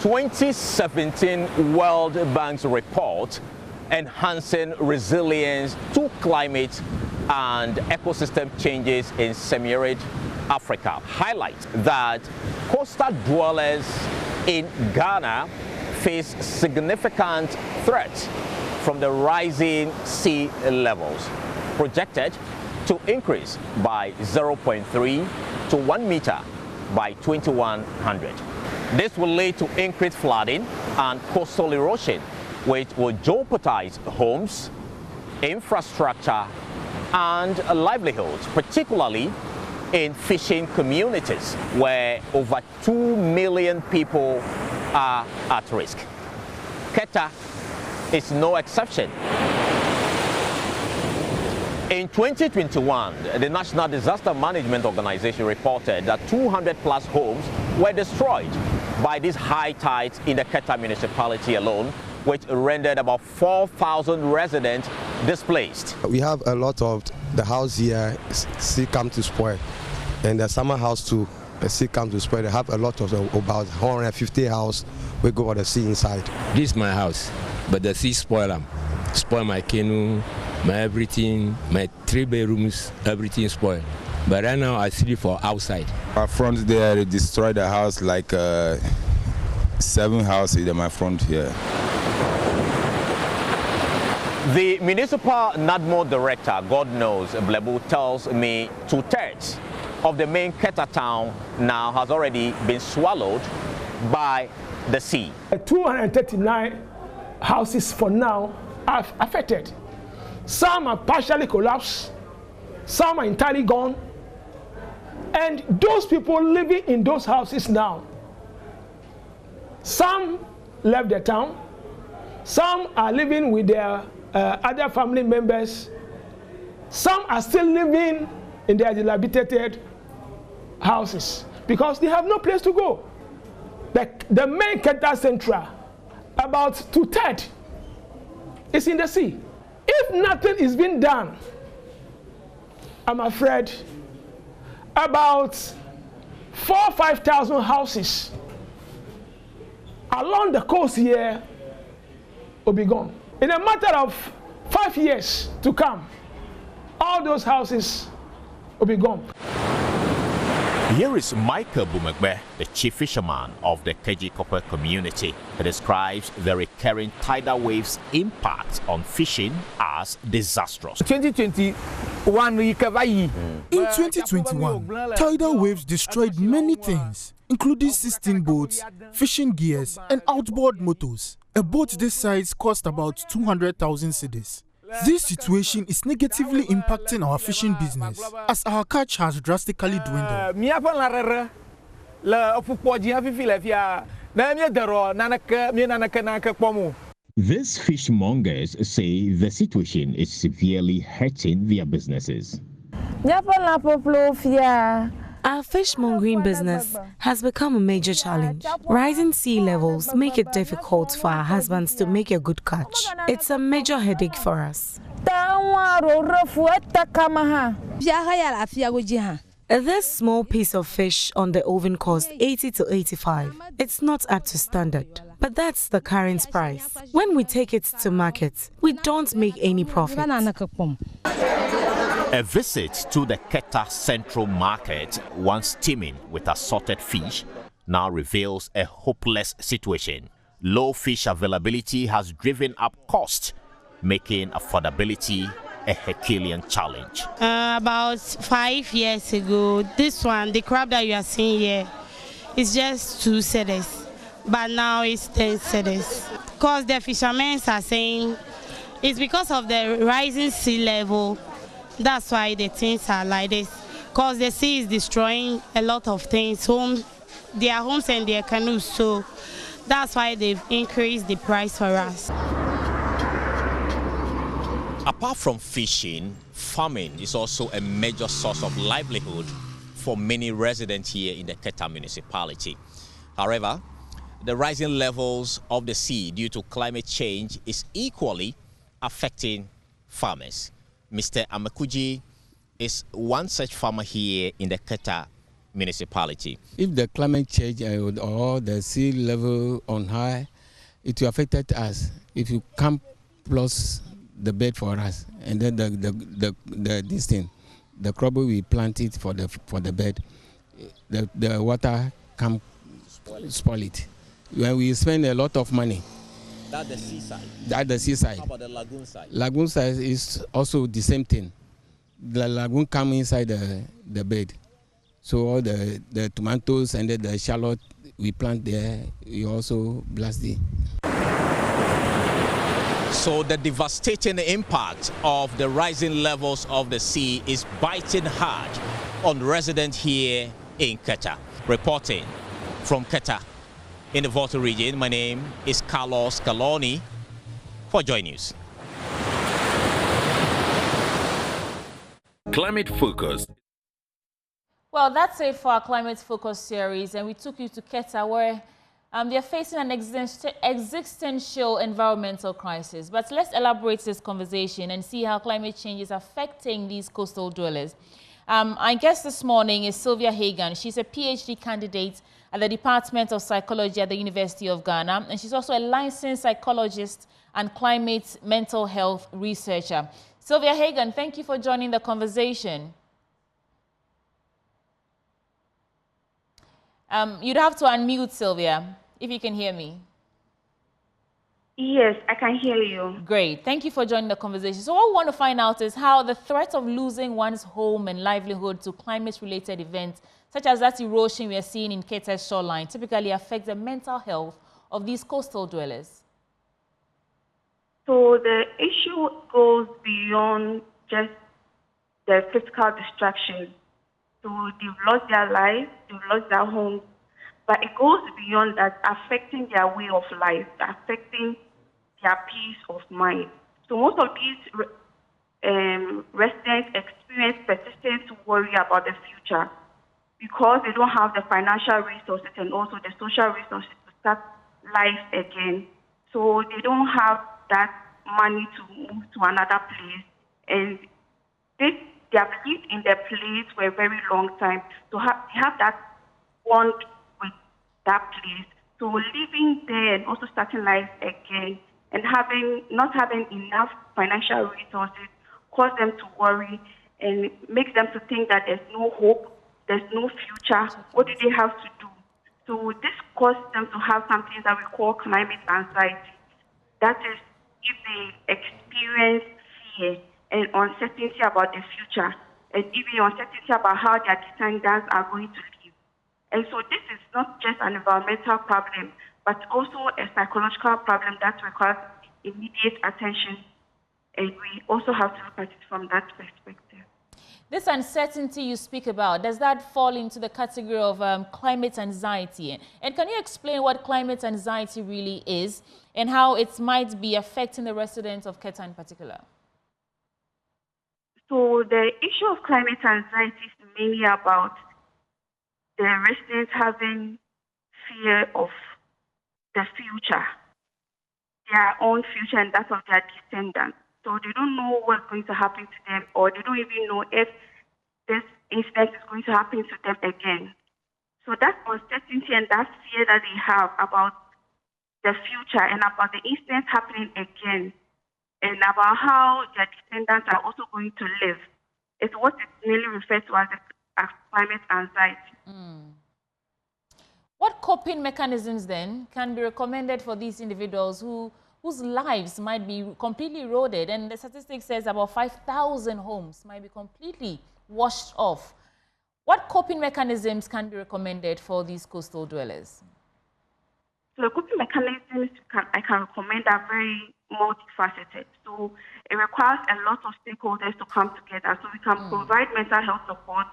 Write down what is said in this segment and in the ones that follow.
2017 World Bank's report, Enhancing Resilience to Climate and Ecosystem Changes in Semi-Arid Africa, highlights that coastal dwellers in Ghana face significant threats from the rising sea levels, projected to increase by 0.3 to 1 meter by 2100. This will lead to increased flooding and coastal erosion, which will jeopardize homes, infrastructure, and livelihoods, particularly in fishing communities where over 2 million people are at risk. Keta is no exception. In 2021, the National Disaster Management Organization reported that 200+ homes were destroyed by these high tides in the Keta municipality alone, which rendered about 4,000 residents displaced. We have a lot of the house here still come to spoil, and the summer house too still come to spoil. They have a lot of about 150 house we go on the sea inside. This is my house, but the sea spoil them. Spoil my canoe, my everything, my 3 bedrooms, everything spoiled. But right now I sleep for outside. Our front there, they destroyed the house, like 7 houses in my front here. The municipal NADMO director, God knows, Blebu, tells me 2/3 of the main Keta town now has already been swallowed by the sea. 239 houses for now are affected. Some are partially collapsed, some are entirely gone, and those people living in those houses now, some left the town, some are living with their other family members, some are still living in their dilapidated houses because they have no place to go. The main Keta Central, about 2/3, is in the sea. If nothing is being done, I'm afraid about 4,000 or 5,000 houses along the coast here will be gone. In a matter of 5 years to come, all those houses will be gone. Here is Michael Bumegbe, the chief fisherman of the Keji Copper community. He describes the recurring tidal waves' impact on fishing as disastrous. In 2021, tidal waves destroyed many things, including 16 boats, fishing gears, and outboard motors. A boat this size cost about 200,000 cedis. This situation is negatively impacting our fishing business as our catch has drastically dwindled. These fishmongers say the situation is severely hurting their businesses. Our fishmongering business has become a major challenge. Rising sea levels make it difficult for our husbands to make a good catch. It's a major headache for us. This small piece of fish on the oven costs 80 to 85. It's not up to standard, but that's the current price. When we take it to market, we don't make any profit. A visit to the Keta Central Market, once teeming with assorted fish, now reveals a hopeless situation. Low fish availability has driven up cost, making affordability a Herculean challenge. About 5 years ago, this one, the crab that you are seeing here, is just 2 cedis, but now it's 10 cedis. Because the fishermen are saying it's because of the rising sea level. That's why the things are like this, because the sea is destroying a lot of things, their homes and their canoes, so that's why they've increased the price for us. Apart from fishing, farming is also a major source of livelihood for many residents here in the Keta municipality. However, the rising levels of the sea due to climate change is equally affecting farmers. Mr. Amakuji is one such farmer here in the Keta municipality. If the climate change or the sea level on high, it will affect us. If you come plus the bed for us, and then this thing, the crop we plant it for the bed, the water come spoil it. When we spend a lot of money. That's the seaside. That's the seaside. How about the lagoon side? Lagoon side is also the same thing. The lagoon come inside the bed. So all the tomatoes and the shallot we plant there, we also blast it. So the devastating impact of the rising levels of the sea is biting hard on residents here in Keta. Reporting from Keta in the Volta region, my name is Carlos Caloni for Joy News. Climate Focus. Well, that's it for our Climate Focus series, and we took you to Keta, where they're facing an existential environmental crisis. But let's elaborate this conversation and see how climate change is affecting these coastal dwellers. Our guest this morning is Sylvia Hagan. She's a PhD candidate at the Department of Psychology at the University of Ghana, and she's also a licensed psychologist and climate mental health researcher. Sylvia Hagan, thank you for joining the conversation. You'd have to unmute, Sylvia, if you can hear me. Yes, I can hear you. Great. Thank you for joining the conversation. So what we want to find out is how the threat of losing one's home and livelihood to climate-related events, such as that erosion we are seeing in Keta's shoreline, typically affects the mental health of these coastal dwellers. So the issue goes beyond just the physical destruction. So they've lost their lives, they've lost their homes, but it goes beyond that, affecting their way of life, affecting their peace of mind. So most of these residents experience persistent worry about the future because they don't have the financial resources and also the social resources to start life again. So they don't have that money to move to another place, and they have lived in their place for a very long time. So they have that bond with that place. So living there and also starting life again and not having enough financial resources cause them to worry and makes them to think that there's no hope, there's no future. What do they have to do? So this causes them to have something that we call climate anxiety. That is, if they experience fear and uncertainty about the future, and even uncertainty about how their descendants are going to live. And so this is not just an environmental problem, but also a psychological problem that requires immediate attention. And we also have to look at it from that perspective. This uncertainty you speak about, does that fall into the category of climate anxiety? And can you explain what climate anxiety really is and how it might be affecting the residents of Keta in particular? So the issue of climate anxiety is mainly about the residents having fear of the future, their own future and that of their descendants. So they don't know what's going to happen to them, or they don't even know if this incident is going to happen to them again. So that uncertainty and that fear that they have about the future and about the incident happening again and about how their descendants are also going to live is what is mainly referred to as climate anxiety. What coping mechanisms then can be recommended for these individuals whose lives might be completely eroded? And the statistic says about 5,000 homes might be completely washed off. What coping mechanisms can be recommended for these coastal dwellers? So the coping mechanisms I can recommend are very multifaceted. So it requires a lot of stakeholders to come together. So we can provide mental health support.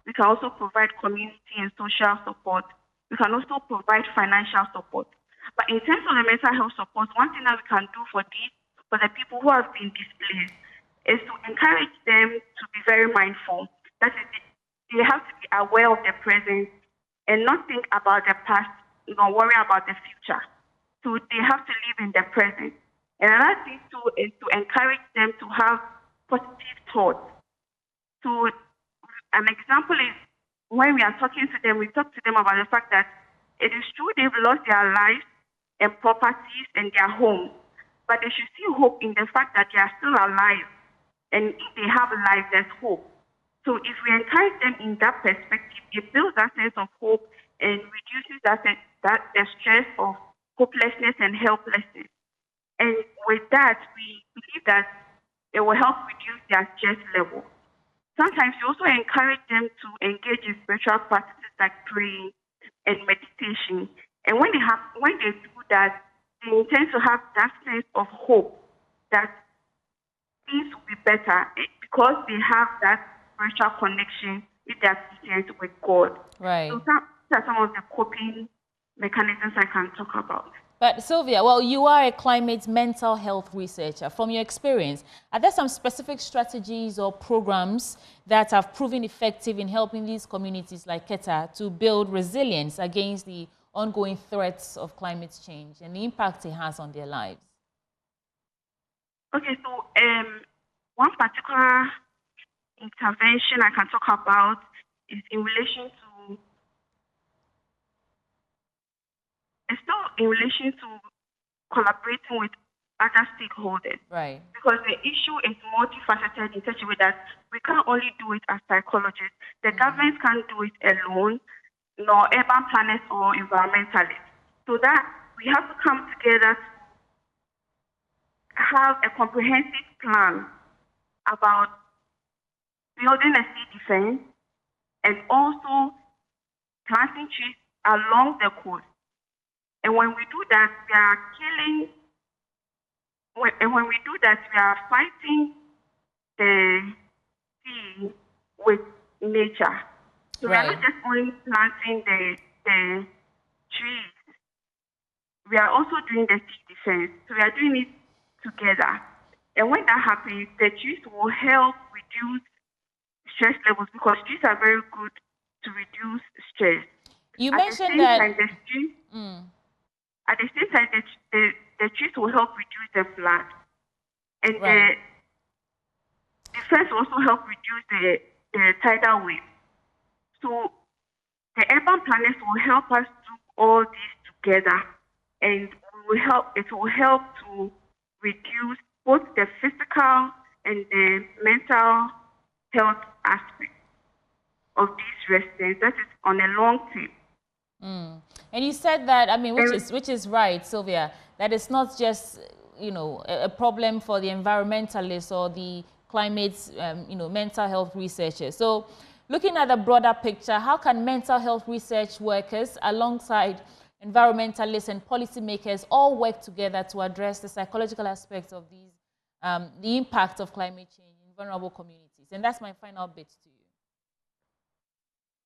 We can also provide community and social support. We can also provide financial support. But in terms of the mental health support, one thing that we can do for the people who have been displaced is to encourage them to be very mindful. That is, they have to be aware of the present and not think about the past, nor worry about the future. So they have to live in the present. And another thing too is to encourage them to have positive thoughts. So an example is when we are talking to them, we talk to them about the fact that it is true they've lost their lives and properties and their homes, but they should see hope in the fact that they are still alive. And if they have life, there's hope. So if we encourage them in that perspective, it builds that sense of hope and reduces that the stress of hopelessness and helplessness. And with that, we believe that it will help reduce their stress level. Sometimes we also encourage them to engage in spiritual practices like praying and meditation. And when they do that, they intend to have that sense of hope that things will be better because they have that spiritual connection with their Christians with God. Right. So these are some of the coping mechanisms I can talk about. But Sylvia, well, you are a climate mental health researcher. From your experience, are there some specific strategies or programs that have proven effective in helping these communities like Keta to build resilience against the ongoing threats of climate change and the impact it has on their lives? Okay, so one particular intervention I can talk about is in relation to collaborating with other stakeholders. Right. Because the issue is multifaceted in such a way that we can't only do it as psychologists. The government can't do it alone, nor urban planners or environmentalists. So that we have to come together to have a comprehensive plan about building a sea defense and also planting trees along the coast. And when we do that, we are killing. And when we do that, we are fighting the sea with nature. So right. we are not just only planting the trees. We are also doing the sea defense. So we are doing it together. And when that happens, the trees will help reduce stress levels because trees are very good to reduce stress. You mentioned that. At the same time, the trees will help reduce the flood. And right. the fence will also help reduce the tidal wave. So the urban planners will help us do all this together. And it will help to reduce both the physical and the mental health aspect of these residents. That is on a long term. And you said that, I mean, which is right, Sylvia, that it's not just, a problem for the environmentalists or the climate, mental health researchers. So looking at the broader picture, how can mental health research workers alongside environmentalists and policymakers all work together to address the psychological aspects of these, the impact of climate change in vulnerable communities? And that's my final bit to you.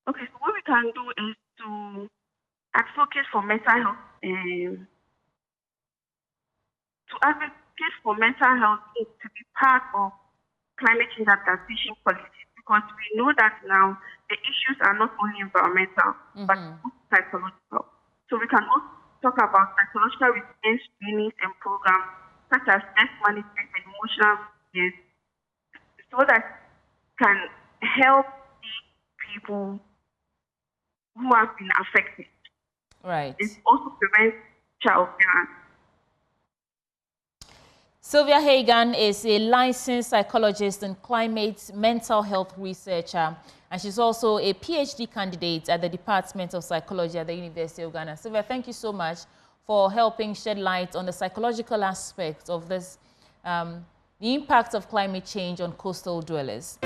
Okay, so what we can do is to advocate for mental health, to be part of climate change adaptation policies, because we know that now the issues are not only environmental, but also psychological. So we can also talk about psychological resilience trainings and programs such as stress management and emotional resilience, so that can help these people who have been affected. Right. It also prevents child violence. Sylvia Hagan is a licensed psychologist and climate mental health researcher, and she's also a PhD candidate at the Department of Psychology at the University of Ghana. Sylvia, thank you so much for helping shed light on the psychological aspect of this, the impact of climate change on coastal dwellers.